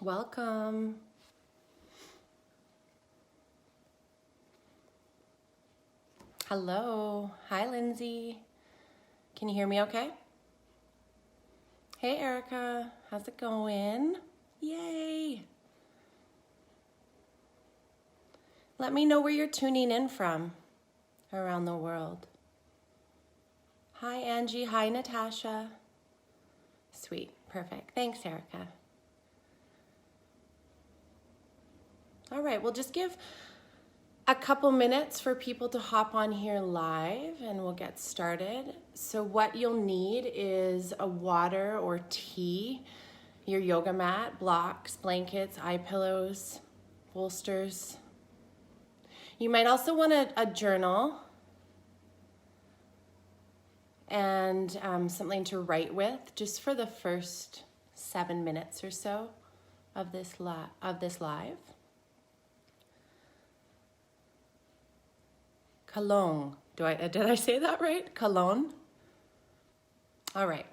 Welcome. Hello. Hi, Lindsay. Can you hear me okay? Hey, Erica. How's it going? Yay. Let me know where you're tuning in from around the world. Hi, Angie. Hi, Natasha. Sweet. Perfect. Thanks, Erica. All right, we'll just give a couple minutes for people to hop on here live and we'll get started. So what you'll need is a water or tea, your yoga mat, blocks, blankets, eye pillows, bolsters. You might also want a journal and something to write with just for the first 7 minutes or so of this live. Cologne. Did I say that right? Cologne? All right.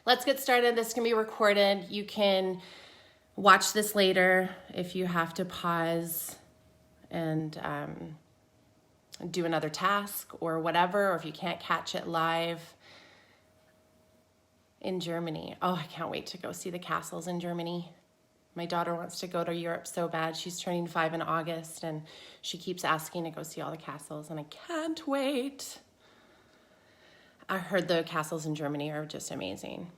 Let's get started. This can be recorded. You can watch this later if you have to pause and do another task or whatever, or if you can't catch it live in Germany. Oh, I can't wait to go see the castles in Germany. My daughter wants to go to Europe so bad. She's turning 5 in August and she keeps asking to go see all the castles and I can't wait. I heard the castles in Germany are just amazing.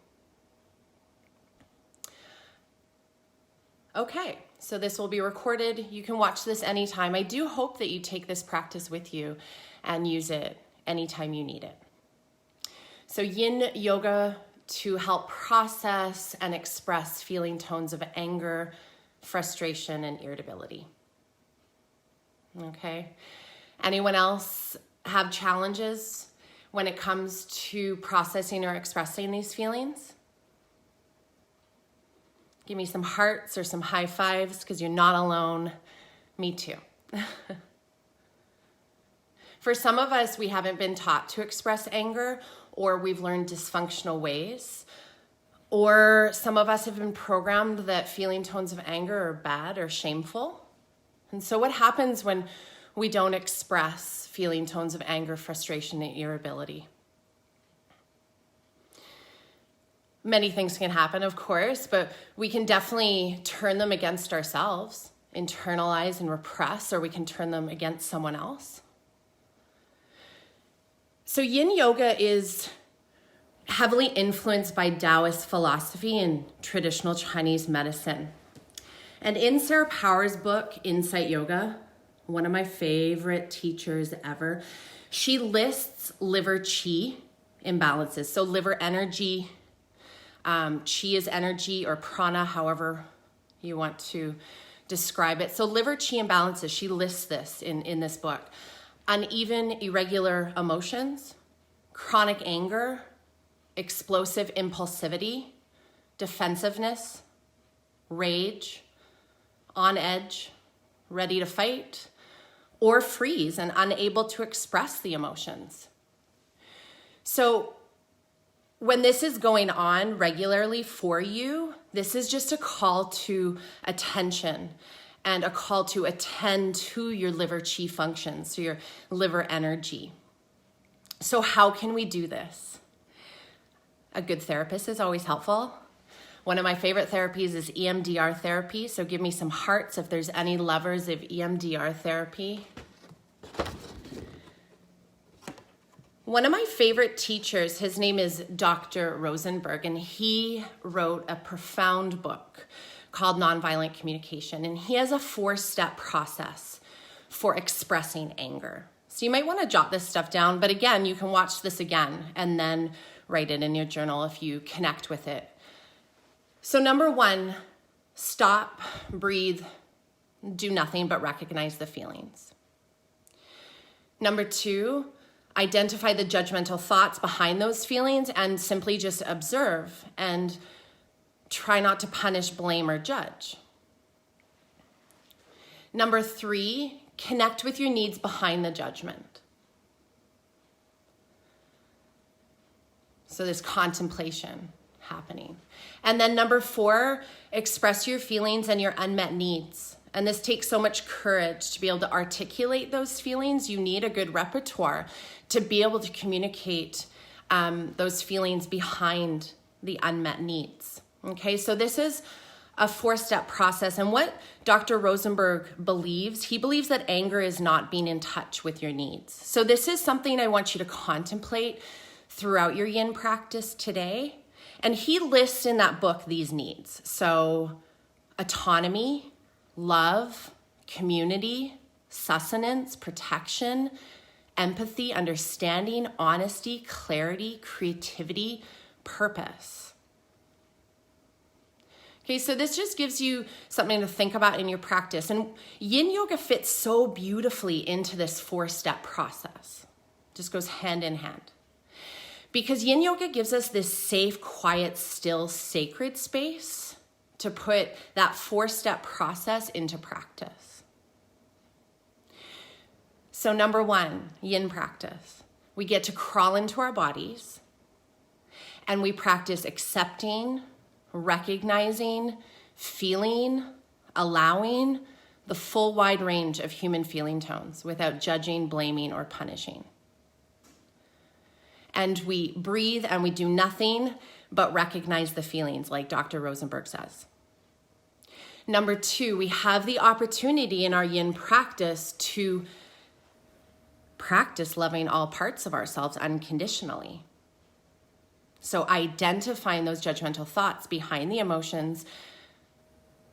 Okay, so this will be recorded. You can watch this anytime. I do hope that you take this practice with you and use it anytime you need it. So Yin Yoga to help process and express feeling tones of anger, frustration, and irritability. Okay? Anyone else have challenges when it comes to processing or expressing these feelings? Give me some hearts or some high fives because you're not alone. Me too. For some of us, we haven't been taught to express anger, or we've learned dysfunctional ways, or some of us have been programmed that feeling tones of anger are bad or shameful. And so what happens when we don't express feeling tones of anger, frustration, and irritability? Many things can happen, of course, but we can definitely turn them against ourselves, internalize and repress, or we can turn them against someone else. So Yin Yoga is heavily influenced by Taoist philosophy and traditional Chinese medicine. And in Sarah Power's book, Insight Yoga, one of my favorite teachers ever, she lists liver Chi imbalances. So liver energy, Chi is energy or prana, however you want to describe it. So liver Chi imbalances, she lists this in this book. Uneven, irregular emotions, chronic anger, explosive impulsivity, defensiveness, rage, on edge, ready to fight, or freeze and unable to express the emotions. So when this is going on regularly for you, this is just a call to attention and a call to attend to your liver Chi functions, so your liver energy. So how can we do this? A good therapist is always helpful. One of my favorite therapies is EMDR therapy, so give me some hearts if there's any lovers of EMDR therapy. One of my favorite teachers, his name is Dr. Rosenberg, and he wrote a profound book called Nonviolent Communication, and he has a 4-step process for expressing anger. So you might want to jot this stuff down, but again, you can watch this again and then write it in your journal if you connect with it. So number 1, stop, breathe, do nothing but recognize the feelings. Number 2, identify the judgmental thoughts behind those feelings and simply just observe and try not to punish, blame, or judge. Number 3, connect with your needs behind the judgment. So this contemplation. happening. And then number 4, express your feelings and your unmet needs. And this takes so much courage to be able to articulate those feelings. You need a good repertoire to be able to communicate those feelings behind the unmet needs. Okay, so this is a 4-step process. And what Dr. Rosenberg believes, he believes that anger is not being in touch with your needs. So this is something I want you to contemplate throughout your yin practice today. And he lists in that book these needs. So autonomy, love, community, sustenance, protection, empathy, understanding, honesty, clarity, creativity, purpose. Okay, so this just gives you something to think about in your practice. And Yin Yoga fits so beautifully into this 4-step process. Just goes hand in hand. Because Yin Yoga gives us this safe, quiet, still, sacred space to put that 4-step process into practice. So number 1, yin practice. We get to crawl into our bodies and we practice accepting, recognizing, feeling, allowing the full wide range of human feeling tones without judging, blaming, or punishing. And we breathe and we do nothing but recognize the feelings, like Dr. Rosenberg says. Number 2, we have the opportunity in our yin practice to practice loving all parts of ourselves unconditionally. So identifying those judgmental thoughts behind the emotions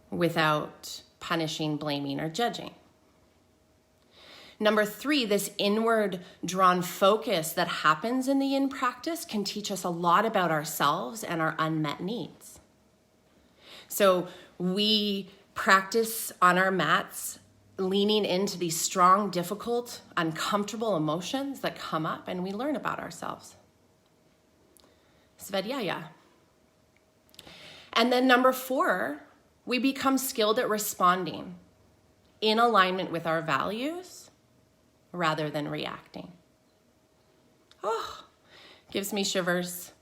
without punishing, blaming, or judging. Number 3, this inward drawn focus that happens in the yin practice can teach us a lot about ourselves and our unmet needs. So we practice on our mats, leaning into these strong, difficult, uncomfortable emotions that come up, and we learn about ourselves. Svadhyaya. And then number 4, we become skilled at responding in alignment with our values rather than reacting. Oh, gives me shivers.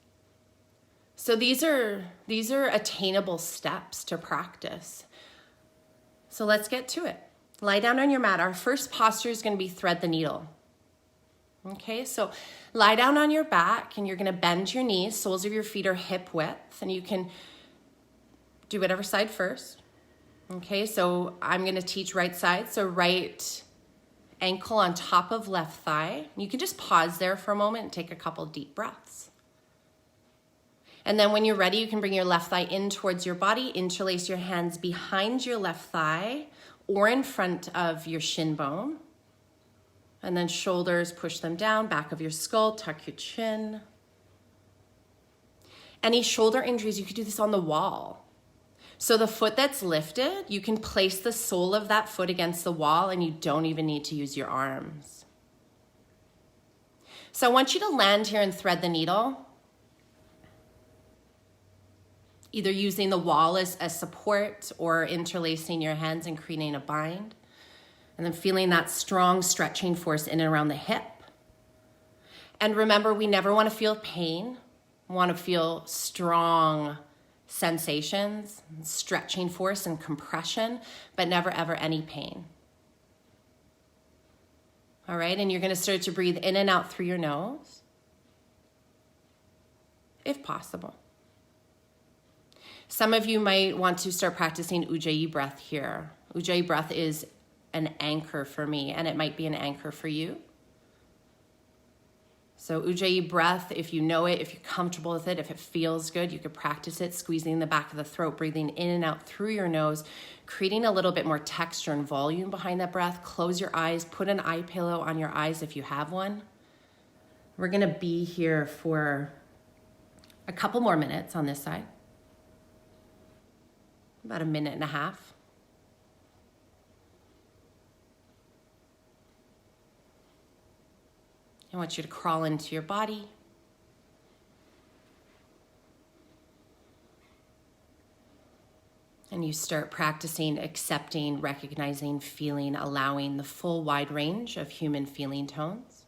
So these are attainable steps to practice. So let's get to it. Lie down on your mat. Our first posture is going to be thread the needle. Okay, so lie down on your back and you're going to bend your knees. Soles of your feet are hip width, and you can do whatever side first. Okay, so I'm going to teach right side. So right ankle on top of left thigh. You can just pause there for a moment and take a couple deep breaths. And then when you're ready, you can bring your left thigh in towards your body, interlace your hands behind your left thigh or in front of your shin bone. And then shoulders, push them down, back of your skull, tuck your chin. Any shoulder injuries, you could do this on the wall. So the foot that's lifted, you can place the sole of that foot against the wall and you don't even need to use your arms. So I want you to land here and thread the needle. Either using the wall as support or interlacing your hands and creating a bind. And then feeling that strong stretching force in and around the hip. And remember, we never want to feel pain. We want to feel strong sensations, stretching force and compression, but never ever any pain. All right, and you're going to start to breathe in and out through your nose, if possible. Some of you might want to start practicing Ujjayi breath here. Ujjayi breath is an anchor for me, and it might be an anchor for you. So Ujjayi breath, if you know it, if you're comfortable with it, if it feels good, you could practice it, squeezing the back of the throat, breathing in and out through your nose, creating a little bit more texture and volume behind that breath. Close your eyes, put an eye pillow on your eyes if you have one. We're gonna be here for a couple more minutes on this side. About a minute and a half. I want you to crawl into your body. And you start practicing accepting, recognizing, feeling, allowing the full wide range of human feeling tones.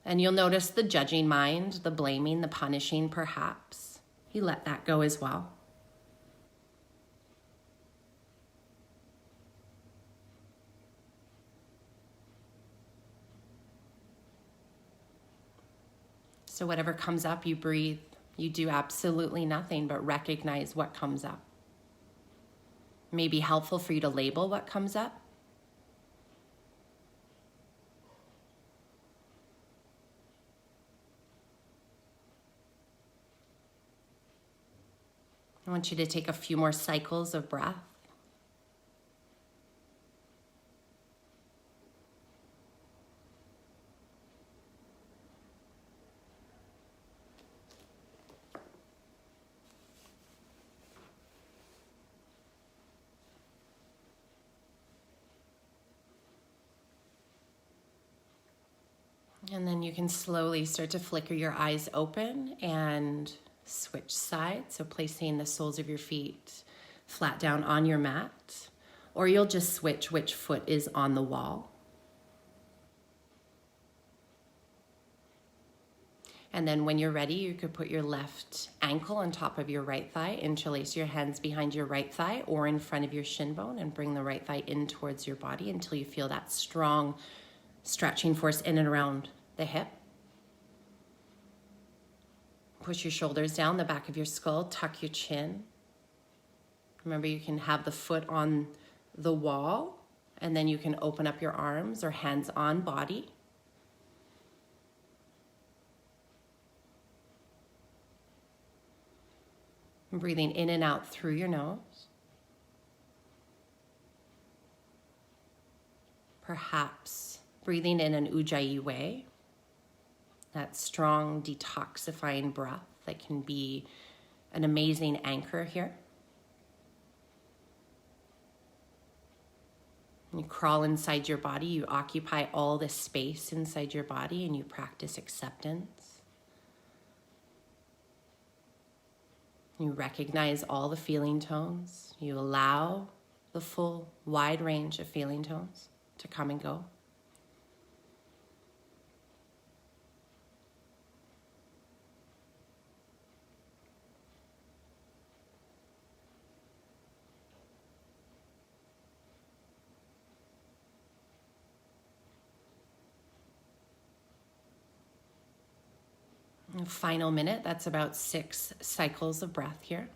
And you'll notice the judging mind, the blaming, the punishing perhaps. You let that go as well. So whatever comes up, you breathe. You do absolutely nothing but recognize what comes up. It may be helpful for you to label what comes up. I want you to take a few more cycles of breath. And then you can slowly start to flicker your eyes open and switch sides. So placing the soles of your feet flat down on your mat, or you'll just switch which foot is on the wall. And then when you're ready, you could put your left ankle on top of your right thigh, interlace your hands behind your right thigh or in front of your shin bone, and bring the right thigh in towards your body until you feel that strong stretching force in and around the hip. Push your shoulders down, the back of your skull, tuck your chin. Remember, you can have the foot on the wall, and then you can open up your arms or hands on body. And breathing in and out through your nose. Perhaps breathing in an ujjayi way. That strong detoxifying breath that can be an amazing anchor here. You crawl inside your body, you occupy all the space inside your body, and you practice acceptance. You recognize all the feeling tones. You allow the full wide range of feeling tones to come and go. Final minute, that's about 6 cycles of breath here.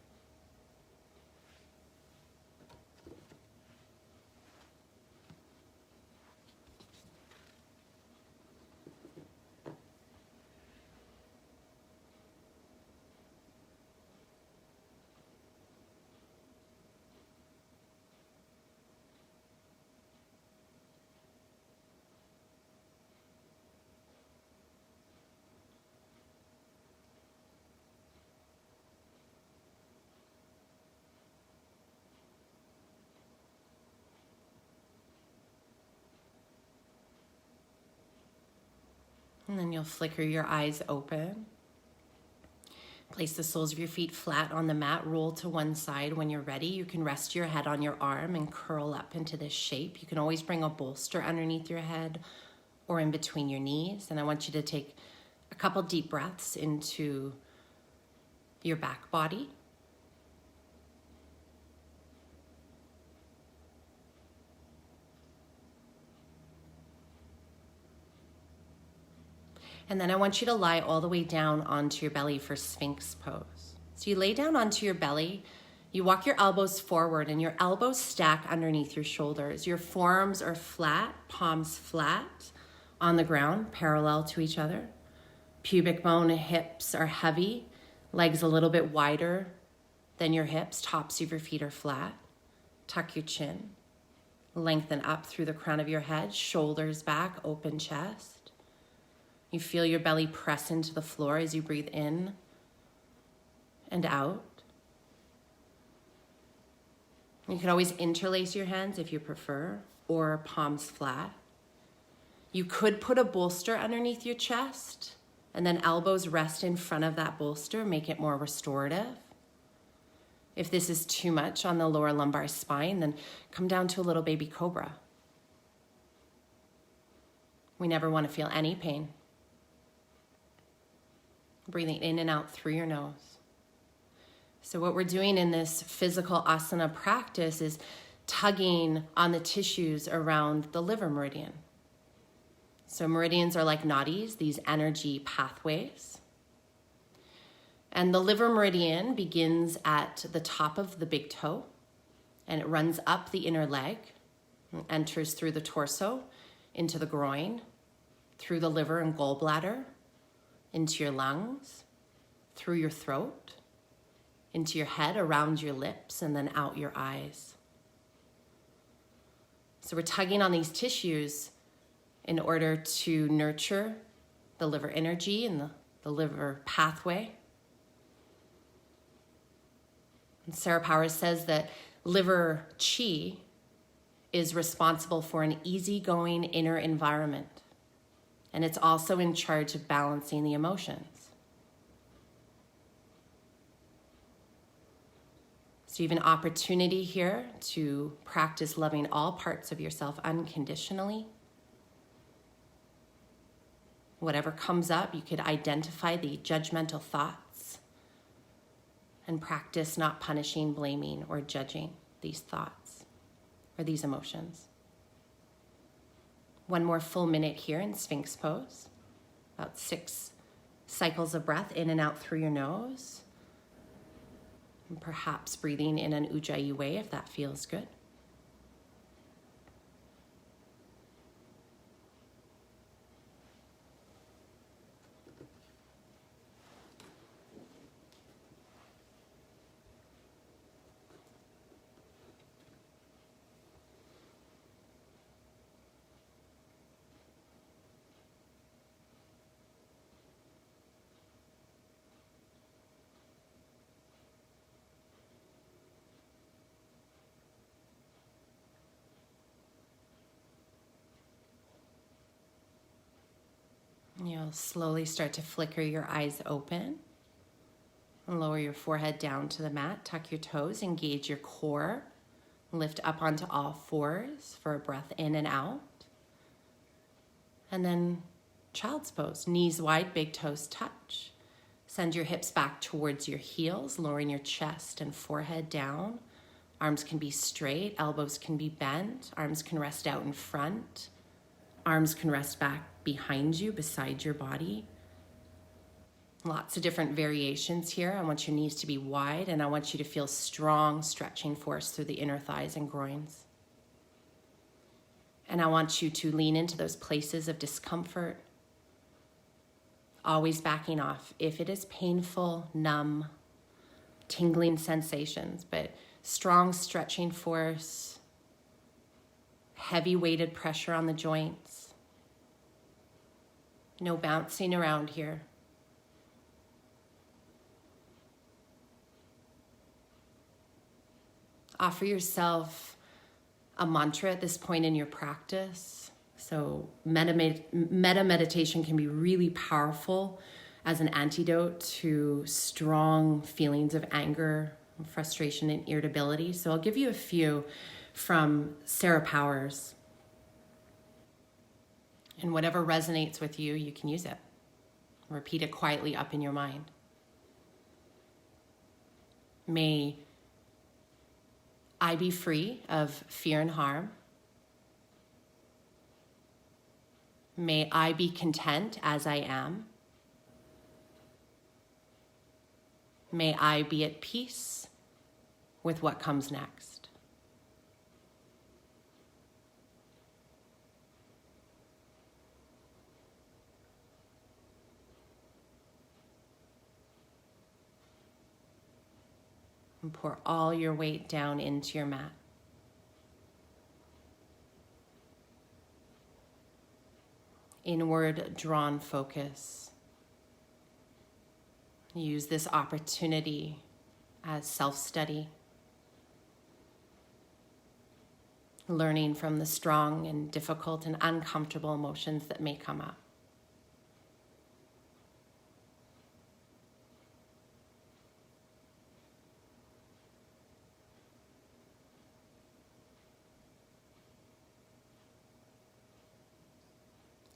And then you'll flicker your eyes open. Place the soles of your feet flat on the mat. Roll to one side. When you're ready, you can rest your head on your arm and curl up into this shape. You can always bring a bolster underneath your head or in between your knees. And I want you to take a couple deep breaths into your back body. And then I want you to lie all the way down onto your belly for Sphinx Pose. So you lay down onto your belly, you walk your elbows forward and your elbows stack underneath your shoulders. Your forearms are flat, palms flat on the ground, parallel to each other. Pubic bone and hips are heavy, legs a little bit wider than your hips, tops of your feet are flat. Tuck your chin, lengthen up through the crown of your head, shoulders back, open chest. You feel your belly press into the floor as you breathe in and out. You can always interlace your hands if you prefer, or palms flat. You could put a bolster underneath your chest and then elbows rest in front of that bolster, make it more restorative. If this is too much on the lower lumbar spine, then come down to a little baby cobra. We never want to feel any pain. breathing in and out through your nose. So what we're doing in this physical asana practice is tugging on the tissues around the liver meridian. So meridians are like nadis, these energy pathways. And the liver meridian begins at the top of the big toe, and it runs up the inner leg, and enters through the torso, into the groin, through the liver and gallbladder, into your lungs, through your throat, into your head, around your lips, and then out your eyes. So we're tugging on these tissues in order to nurture the liver energy and the liver pathway. And Sarah Powers says that liver chi is responsible for an easygoing inner environment, and it's also in charge of balancing the emotions. So you have an opportunity here to practice loving all parts of yourself unconditionally. Whatever comes up, you could identify the judgmental thoughts and practice not punishing, blaming, or judging these thoughts or these emotions. One more full minute here in Sphinx Pose. About 6 cycles of breath in and out through your nose. And perhaps breathing in an ujjayi way if that feels good. You'll slowly start to flicker your eyes open. Lower your forehead down to the mat. Tuck your toes. Engage your core. Lift up onto all fours for a breath in and out. And then child's pose. Knees wide, big toes touch. Send your hips back towards your heels, lowering your chest and forehead down. Arms can be straight. Elbows can be bent. Arms can rest out in front. Arms can rest back behind you, beside your body. Lots of different variations here. I want your knees to be wide, and I want you to feel strong stretching force through the inner thighs and groins. And I want you to lean into those places of discomfort, always backing off if it is painful, numb, tingling sensations, but strong stretching force, heavy weighted pressure on the joints. No bouncing around here. Offer yourself a mantra at this point in your practice. So metta meditation can be really powerful as an antidote to strong feelings of anger, frustration, and irritability. So I'll give you a few from Sarah Powers. And whatever resonates with you, you can use it. Repeat it quietly up in your mind. May I be free of fear and harm. May I be content as I am. May I be at peace with what comes next. And pour all your weight down into your mat. Inward drawn focus. Use this opportunity as self-study. Learning from the strong and difficult and uncomfortable emotions that may come up.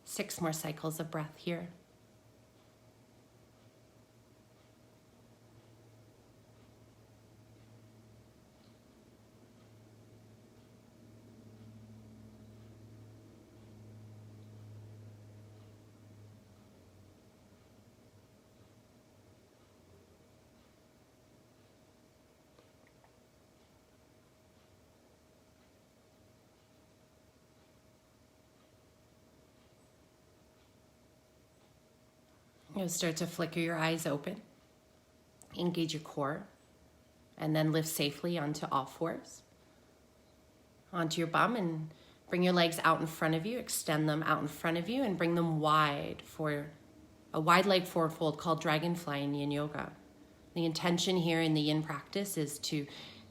Six more cycles of breath here. You'll start to flicker your eyes open, engage your core, and then lift safely onto all fours, onto your bum, and bring your legs out in front of you, extend them out in front of you, and bring them wide for a wide leg forward fold called Dragonfly in Yin Yoga. The intention here in the Yin practice is to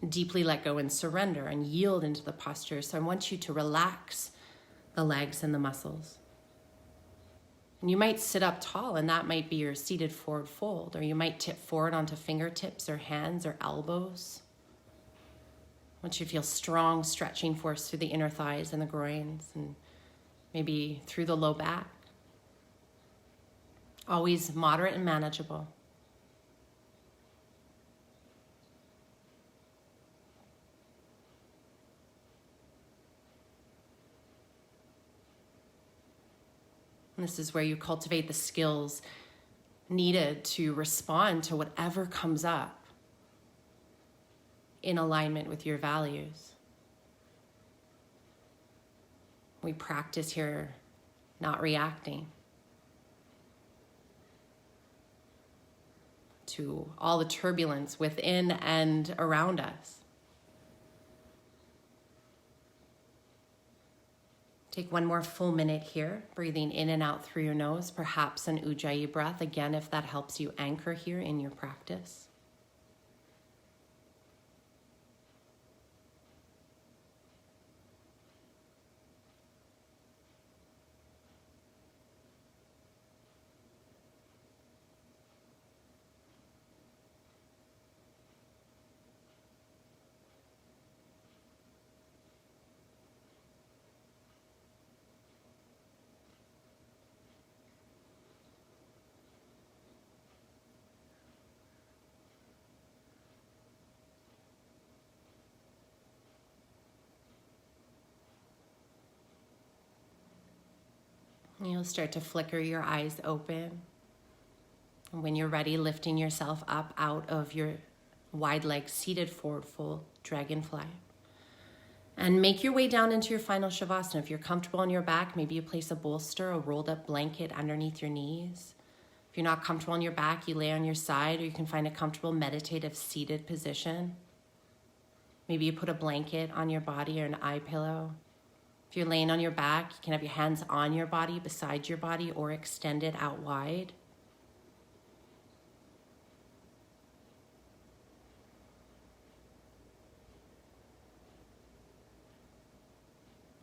deeply let go and surrender and yield into the posture. So I want you to relax the legs and the muscles. And you might sit up tall, and that might be your seated forward fold, or you might tip forward onto fingertips or hands or elbows. I want you to feel strong stretching force through the inner thighs and the groins, and maybe through the low back. Always moderate and manageable. And this is where you cultivate the skills needed to respond to whatever comes up in alignment with your values. We practice here not reacting to all the turbulence within and around us. Take one more full minute here, breathing in and out through your nose, perhaps an Ujjayi breath, again, if that helps you anchor here in your practice. You'll start to flicker your eyes open. And when you're ready, lifting yourself up out of your wide leg seated forward fold, Dragonfly. And make your way down into your final Shavasana. If you're comfortable on your back, maybe you place a bolster, a rolled up blanket underneath your knees. If you're not comfortable on your back, you lay on your side, or you can find a comfortable meditative seated position. Maybe you put a blanket on your body or an eye pillow. If you're laying on your back, you can have your hands on your body, beside your body, or extended out wide.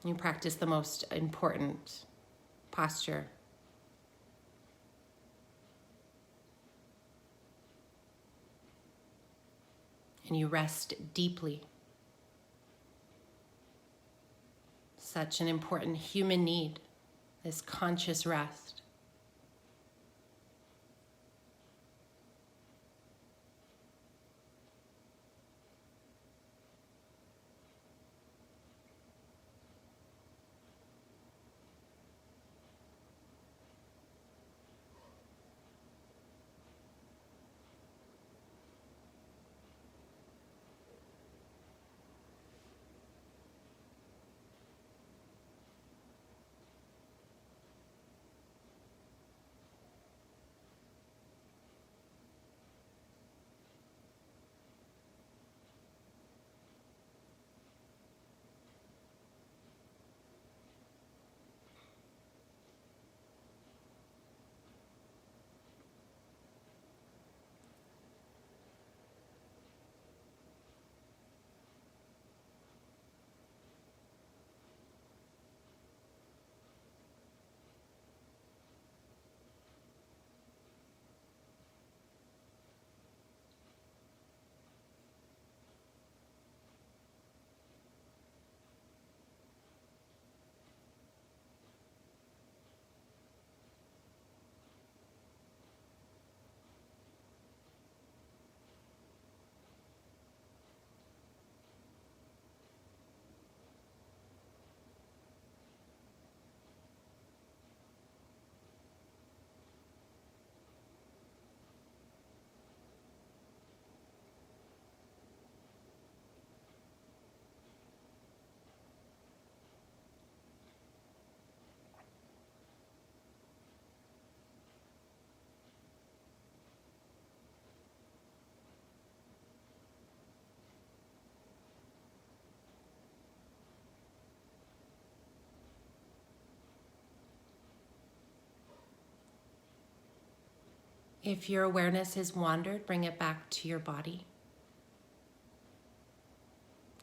You practice the most important posture. And you rest deeply. Such an important human need, this conscious rest. If your awareness has wandered, bring it back to your body,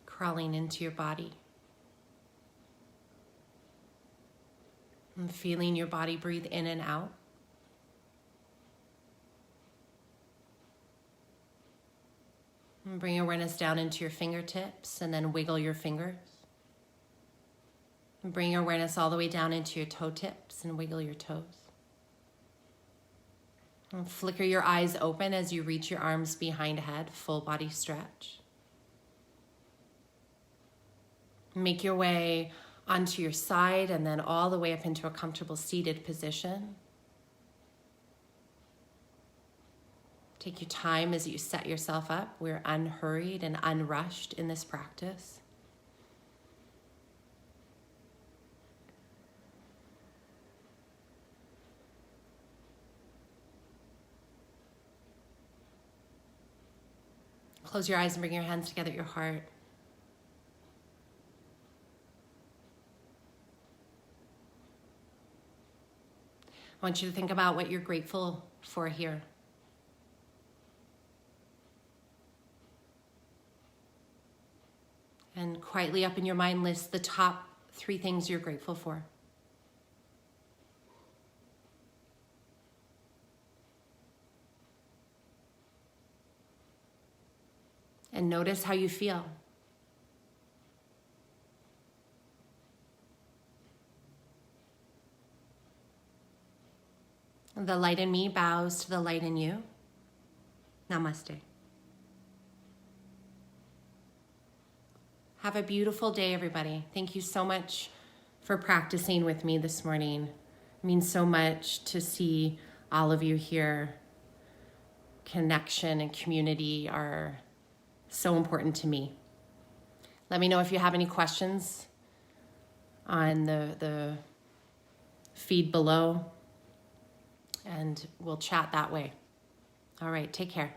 crawling into your body. And feeling your body breathe in and out. And bring awareness down into your fingertips and then wiggle your fingers. And bring your awareness all the way down into your toe tips and wiggle your toes. And flicker your eyes open as you reach your arms behind head, full body stretch. Make your way onto your side and then all the way up into a comfortable seated position. Take your time as you set yourself up. We're unhurried and unrushed in this practice. Close your eyes and bring your hands together at your heart. I want you to think about what you're grateful for here. And quietly up in your mind, list the top 3 things you're grateful for. And notice how you feel. The light in me bows to the light in you. Namaste. Have a beautiful day, everybody. Thank you so much for practicing with me this morning. It means so much to see all of you here. Connection and community are so important to me. Let me know if you have any questions on the feed below, and we'll chat that way. All right, take care.